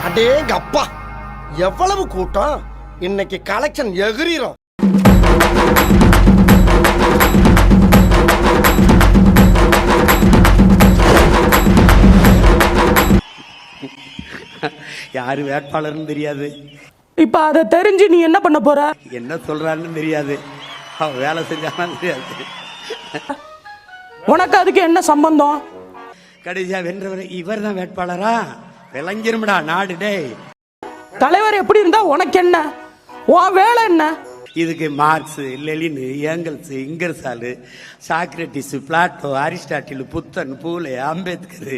அடேங்க அப்பா, எவ்வளவு கூட்டம்! இன்னைக்கு கலெக்ஷன் எகிரிரும். யாரு வேட்பாளர்னு தெரியாது. இப்ப அதை தெரிஞ்சு நீ என்ன பண்ண போற? என்ன சொல்றான்னு தெரியாது. அவன் வேலை செஞ்சாலும் தெரியாது. உனக்கு அதுக்கு என்ன சம்பந்தம்? கடைசியா வென்றவர் இவர் தான் வேட்பாளரா? விளங்கிரும்டா நாடு. டே, தலைவர் எப்படி இருந்தா உனக்கு என்ன? உன் வேலை என்ன? இதுக்கு Marx, Lenin, Engels, Ingersoll, Socrates, Plato, Aristotle, புத்தன், Phule, Ambedkar,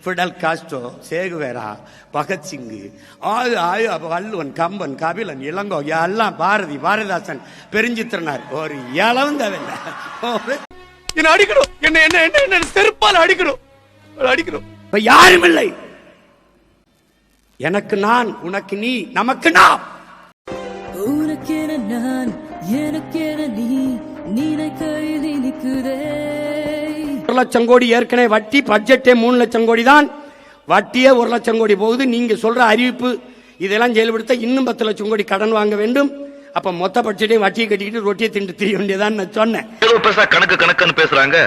Fidel Castro, Che Guevara, Bhagat Singh, Valluvan, Kamban, Kapilan, Ilango எல்லாம் பாரதி, பாரதிதாசன், பெருஞ்சித்திரனார். ஒரு இளவும் தேவையில்லை. என்ன அடிக்கணும், என்ன என்ன என்ன என்ன செருப்பால் அடிக்கணும் அடிக்கணும். இப்ப யாரும் இல்லை. எனக்கு நான், உனக்கு நீ, நமக்கு நான். உனக்கென நான், எனக்கென நீ, நினைக்கையில் இனிக்குதே. 1 லட்சம் கோடி ஏற்கனவே வட்டி. பட்ஜெட்டே 3 லட்சம் கோடி தான். வட்டியே 1 லட்சம் கோடி போகுது. நீங்க சொல்ற அறிவிப்பு இதெல்லாம் செயல்படுத்த இன்னும் 10 லட்சம் கோடி கடன் வாங்க வேண்டும். அப்ப மொத்த பட்ஜெட்டே வட்டியை கட்டிக்கிட்டு ரொட்டியை திண்டு திரிய வேண்டியதான் நான் சொன்னேன். கணக்கு கணக்குன்னு பேசுறாங்க.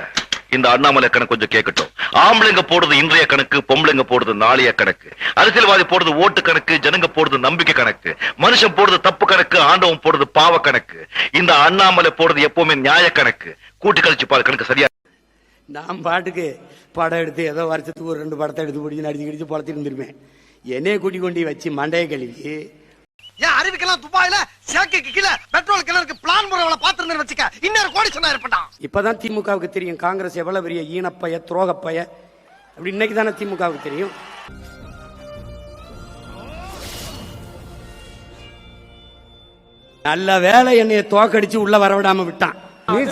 இந்த அண்ணாமலை கணக்கு கொஞ்சம் கேட்கட்டும். ஆம்பளைங்க போடுறது இன்றைய கணக்கு, பொம்பளைங்க போடுறது நாளைய கணக்கு, அரசியல்வாதி போடுறது ஓட்டு கணக்கு, ஜனங்க போடுறது நம்பிக்கை கணக்கு, மனுஷன் போடுறது தப்பு கணக்கு, ஆண்டவன் போடுறது பாவ கணக்கு. இந்த அண்ணாமலை போடுறது எப்பவுமே நியாய கணக்கு. கூட்டி கழிச்சு பாரு, கணக்கு சரியா. நான் பாட்டுக்கு படம் எடுத்து ஏதோ வருஷத்துக்கு ஒரு 2 படத்தை எடுத்து பிடிச்சி நடிச்சு கிடிச்சு பழத்திட்டு இருந்திருப்பேன். என்னைய கூட்டி கொண்டு வச்சு மண்டைய கழுவி ஏன் அறிவிக்கலாம் துபாயில சேக்கு கீழே பெட்ரோல் கிணறுக்கு பிளான் முறைகளை பார்த்துருந்து வச்சுக்க, இன்னொரு கோடி சொன்னா இருப்பா. இப்பதான் திமுகவுக்கு தெரியும் காங்கிரஸ் எவ்வளவு பெரிய ஈனப்பய, துரோகப்பய. அப்படி இன்னைக்கு தானே திமுகவுக்கு தெரியும். நல்ல வேலை என்னைய தோக்கடிச்சு உள்ள வரவிடாம விட்டான். நீ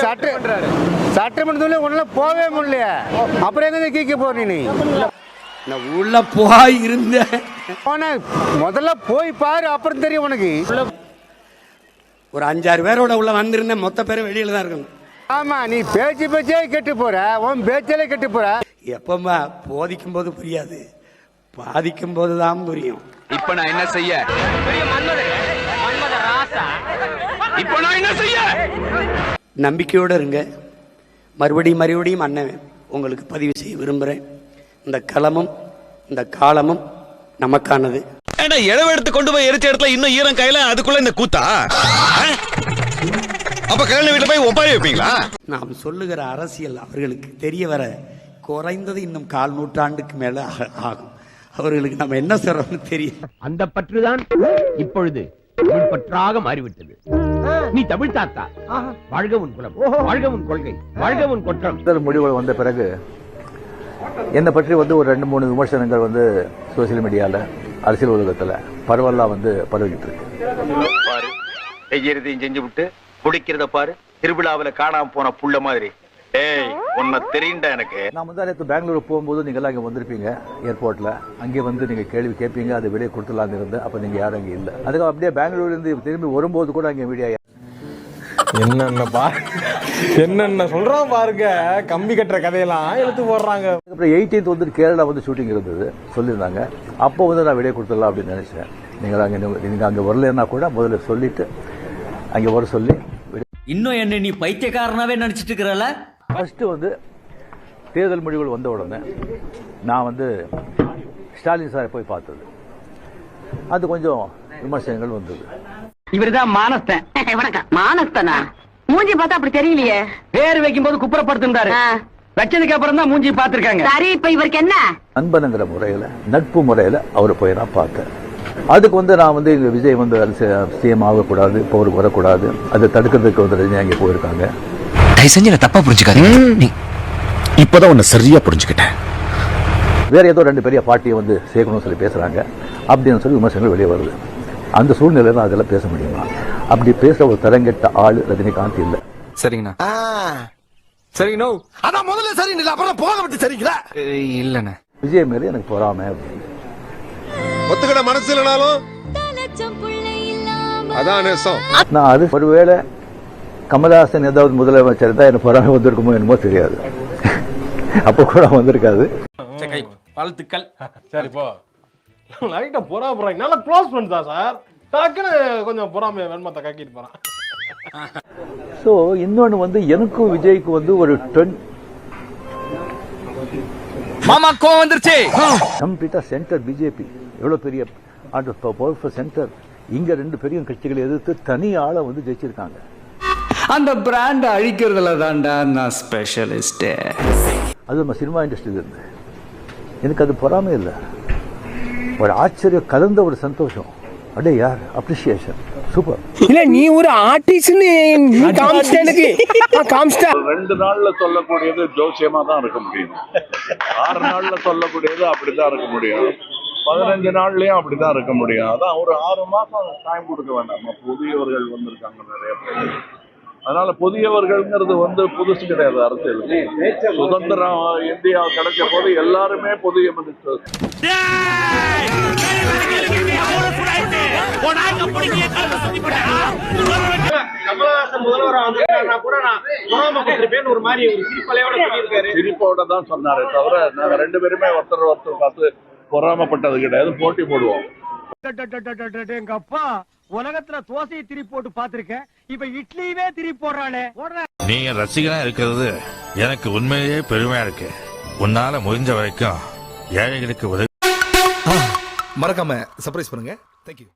சட்டமன்றத்துல உள்ள போவே முடியல, அப்புறம் எங்க கேட்க போற? நீ உள்ள போய் இருந்த முதல்ல போய் பாரு, அப்புறம் தெரியும் உனக்கு. ஒரு 5-6 பேரோட உள்ள வந்திருந்த மொத்த பேரும் வெளியில தான் இருக்கணும். ஆமா, நீ பேச்சே கெட்டு போற, உன் பேச்சாலே கெட்டு போற. எப்பமா போதிக்கும் போது புரியாது, பாதிக்கும் போதுதான் புரியும். இப்ப நான் என்ன செய்ய? இப்ப நான் என்ன செய்ய? நம்பிக்கையோட இருங்க. மறுபடியும் அண்ணன் உங்களுக்கு பதிவு செய்ய விரும்புறேன். இந்த களமும் இந்த காலமும் நமக்கானது. இளவு எடுத்து கொண்டு போய் எரிச்ச இடத்துல இன்னும் ஈரம் கையில, அதுக்குள்ள இந்த கூத்தா? அப்ப கல்யாண வீட்டுல போய் ஒப்பாரி வைப்பீங்களா? நாம் சொல்லுகிற அரசியல் அவர்களுக்கு தெரிய வர குறைந்தது இன்னும் 1/4 நூற்றாண்டுக்கு மேல ஆகும். அவர்களுக்கு நம்ம என்ன சொல்றோம்னு தெரியும். அந்த பற்றுதான் இப்பொழுது தமிழ் பற்றாக மாறிவிட்டது. நீ தமிழ் தாத்தா, வாழ்க உன் குலம், வாழ்க உன் கொள்கை, வாழ்க உன் குற்றம். முடிவுகள் வந்த பிறகு என்னை பற்றி ஒரு 2-3 விமர்சனங்கள் சோசியல் மீடியால, அரசியல் உலகத்துல பரவலா பரவிக்கிட்டு இருக்கு. பாரு, செய்யறதையும் செஞ்சு விட்டு குடிக்கிறத பாரு, திருவிழாவில காணாம போன புள்ள மாதிரி. ஏய், உன்னை தெரியுண்டா எனக்கு. நான் நேற்று பெங்களூர் போகும்போது நீங்க எல்லாம் இங்க வந்திருப்பீங்க ஏர்போர்ட்ல. அங்கே நீங்க கேள்வி கேட்பீங்க, அது விடையை கொடுத்துலான்னு இருந்தேன். அப்ப நீங்க யாரும் அங்க இல்ல. அதுக்கு அப்படியே பெங்களூர்ல இருந்து திரும்பி வரும்போது கூட அங்க மீடியா என்னென்ன சொல்றான் பாருங்க, கம்பி கட்டுற கதையெல்லாம் எடுத்து போடுறாங்க. அப்புறம் 18th கேரளா ஷூட்டிங் இருந்தது சொல்லியிருந்தாங்க. அப்போ நான் விடையை கொடுத்துடலாம் அப்படின்னு நினைச்சேன். நீங்க அங்க வரலன்னா கூட முதல்ல சொல்லிட்டு அங்க வர சொல்லி. இன்னும் என்ன நீ பைத்தியக்காரனாவே நினைச்சிட்டு இருக்கிறல? ஃபர்ஸ்ட் தேர்தல் முடிவுகள் வந்த உடனே நான் ஸ்டாலின் சாரை போய் பார்த்தது. அது கொஞ்சம் விமர்சனங்கள் வந்தது. இவருதான் மானஸ்தன். வணக்கம். மானஸ்தனா? மூஞ்சி பார்த்தா அப்படி தெரியலையே. பேர் வைக்கும் போது குப்புறப்படுத்திருந்தாரு, வச்சதுக்கு அப்புறம் தான் மூஞ்சி பார்த்திருக்காங்க. சரி, இப்ப இவருக்கு என்ன? நண்பனுங்கிற முறையில, நட்பு முறையில அவரை போய் நான் பார்த்தேன். அதுக்கு நான் எங்க விஜய் சிஎம் ஆகக்கூடாது, பவருக்கு வரக்கூடாது, அதை தடுக்கிறதுக்கு ரஜினி அங்கே போயிருக்காங்க. செஞ்சு தப்பா புரிஞ்சுக்காது. இப்பதான் உன்னை சரியா புரிஞ்சுக்கிட்டேன். வேற ஏதோ 2 பெரிய பார்ட்டியை சேர்க்கணும்னு சொல்லி பேசுறாங்க அப்படின்னு சொல்லி விமர்சனங்கள் வெளியே வருது. அந்த சூழ்நிலை தான் அதெல்லாம் பேச முடியுமா? அப்படி பேச ஒரு தரங்கெட்ட ஆளு ரஜினிகாந்த் இல்ல. சரிங்கண்ணா. சரிங்கண்ணா. அதான் முதல்ல சரிங்க, அப்புறம் போக விட்டு சரிங்களா? இல்லண்ணா. விஜய் மேல எனக்கு பொறாமை. ஒத்துக்கிட மனசு இல்லனாலும் அதான் நேசம். நான் அது ஒருவேளை கமலஹாசன் ஏதாவது முதலமைச்சர் தான் எனக்கு பொறாமை வந்திருக்குமோ என்னமோ தெரியாது. அப்போ கூட வந்திருக்காது. வாழ்த்துக்கள். சரி போ. லைட்டா பொறாம நல்லா க்ளோஸ் ஃப்ரெண்ட்ஸ் தான் சார். டக்குன்னு கொஞ்சம் பொறாமைய வெண்மத்தை கக்கிட்டு போறான். ஸோ இன்னொன்று வந்து எனக்கும் விஜய்க்கு வந்து ஒரு மாமா கோவம் வந்துருச்சு. கம்ப்ளீட்டா சென்டர் பிஜேபி எவ்வளவு பெரிய பவர்ஃபுல் சென்டர், இங்க 2 பெரிய கட்சிகளை எதிர்த்து தனி ஆளை வந்து ஜெயிச்சிருக்காங்க. அந்த பிராண்ட் அழிக்கிறதுல தான்டா நான் ஸ்பெஷலிஸ்ட். அது நம்ம சினிமா இண்டஸ்ட்ரியில இருந்து எனக்கு அது பொறாமை இல்லை, ஒரு ஆச்சரியம் கலந்த ஒரு சந்தோஷம். அடே யார் அப்ரிசியேஷன் சூப்பர். இல்ல நீ ஒரு ஆர்டிஸ்ட்னு காமிச்சிட்ட எனக்கு. காமிச்சிட்ட 2 நாள்ல சொல்லக்கூடியது ஜோசியமா தான் இருக்க முடியும், 6 நாள்ல சொல்லக்கூடியது அப்படிதான் இருக்க முடியும், 15 நாள்லயும் அப்படிதான் இருக்க முடியும். அதான் ஒரு 6 மாசம் டைம் கொடுக்க வேண்டாம். புதியவர்கள் வந்திருக்காங்க நிறைய பேர், அதனால புதியவர்கள்ங்கிறது வந்து புதுசு கிடையாது. அரசியல் சுதந்திரம் இந்தியா கிடைச்ச போது எல்லாருமே புதிய மினிஸ்டர். சிரிப்போட தான் சொன்னாரே தவிர நாங்க 2 பேருமே ஒருத்தர் பார்த்து பொறாமப்பட்டது கிடையாது. போட்டி போடுவோம். எங்க அப்பா உலகத்துல தோசையை திருப்பி போட்டு பாத்திருக்கேன், இப்ப இட்லியுமே திருப்பி போடுறானே. நீங்க ரசிகனா இருக்கிறது எனக்கு உண்மையிலேயே பெருமையா இருக்கு. உன்னால முடிஞ்ச வரைக்கும் ஏழைகளுக்கு உதவி. மறக்காம சர்ப்ரைஸ் பண்ணுங்க. தேங்க்யூ.